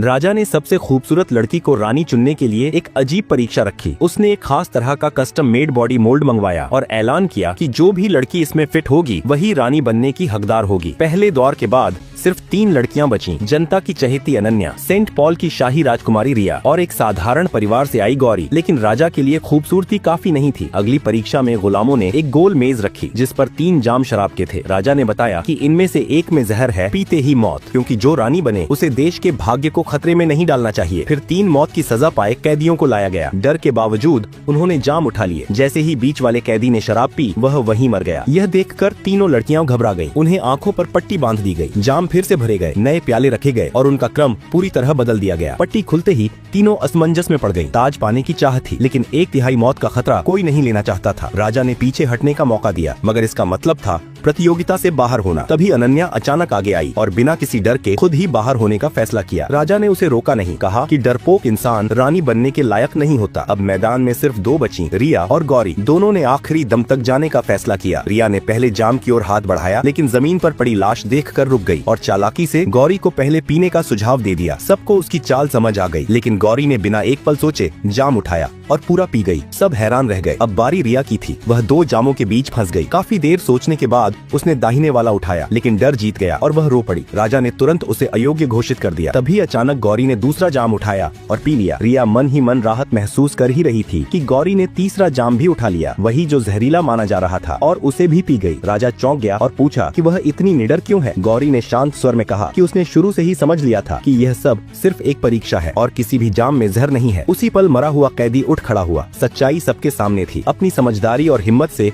राजा ने सबसे खूबसूरत लड़की को रानी चुनने के लिए एक अजीब परीक्षा रखी। उसने एक खास तरह का कस्टम मेड बॉडी मोल्ड मंगवाया और ऐलान किया कि जो भी लड़की इसमें फिट होगी वही रानी बनने की हकदार होगी। पहले दौर के बाद सिर्फ 3 लड़कियां बचीं। जनता की चहेती अनन्या, सेंट पॉल की शाही राजकुमारी रिया और एक साधारण परिवार से आई गौरी। लेकिन राजा के लिए खूबसूरती काफी नहीं थी। अगली परीक्षा में गुलामों ने एक गोल मेज रखी जिस पर 3 जाम शराब के थे। राजा ने बताया कि इनमें से एक में जहर है, पीते ही मौत, क्योंकि जो रानी बने उसे देश के भाग्य को खतरे में नहीं डालना चाहिए। फिर 3 मौत की सजा पाए कैदियों को लाया गया। डर के बावजूद उन्होंने जाम उठा लिए। जैसे ही बीच वाले कैदी ने शराब पी वह वहीं मर गया। यह देखकर तीनों लड़कियां घबरा गईं। उन्हें आंखों पर पट्टी बांध दी गई। जाम फिर से भरे गए, नए प्याले रखे गए और उनका क्रम पूरी तरह बदल दिया गया। पट्टी खुलते ही तीनों असमंजस में पड़ गईं। ताज पाने की चाह थी, लेकिन 1/3 मौत का खतरा कोई नहीं लेना चाहता था। राजा ने पीछे हटने का मौका दिया, मगर इसका मतलब था प्रतियोगिता से बाहर होना। तभी अनन्या अचानक आगे आई और बिना किसी डर के खुद ही बाहर होने का फैसला किया। राजा ने उसे रोका नहीं, कहा कि डरपोक इंसान रानी बनने के लायक नहीं होता। अब मैदान में सिर्फ 2 बची, रिया और गौरी। दोनों ने आखिरी दम तक जाने का फैसला किया। रिया ने पहले जाम की ओर हाथ बढ़ाया, लेकिन जमीन पर पड़ी लाश देखकर रुक गई और चालाकी से गौरी को पहले पीने का सुझाव दे दिया। सबको उसकी चाल समझ आ गई, लेकिन गौरी ने बिना एक पल सोचे जाम उठाया और पूरा पी गई। सब हैरान रह गए। अब बारी रिया की थी। वह 2 जामों के बीच फंस गई। काफी देर सोचने के बाद उसने दाहिने वाला उठाया, लेकिन डर जीत गया और वह रो पड़ी। राजा ने तुरंत उसे अयोग्य घोषित कर दिया। तभी अचानक गौरी ने दूसरा जाम उठाया और पी लिया। रिया मन ही मन राहत महसूस कर ही रही थी कि गौरी ने तीसरा जाम भी उठा लिया, वही जो जहरीला माना जा रहा था, और उसे भी पी गई। राजा चौंक गया और पूछा कि वह इतनी निडर क्यों है। गौरी ने शांत स्वर में कहा कि उसने शुरू से ही समझ लिया था कि यह सब सिर्फ एक परीक्षा है और किसी भी जाम में जहर नहीं है। उसी पल मरा हुआ कैदी उठ खड़ा हुआ। सच्चाई सबके सामने थी। अपनी समझदारी और हिम्मत से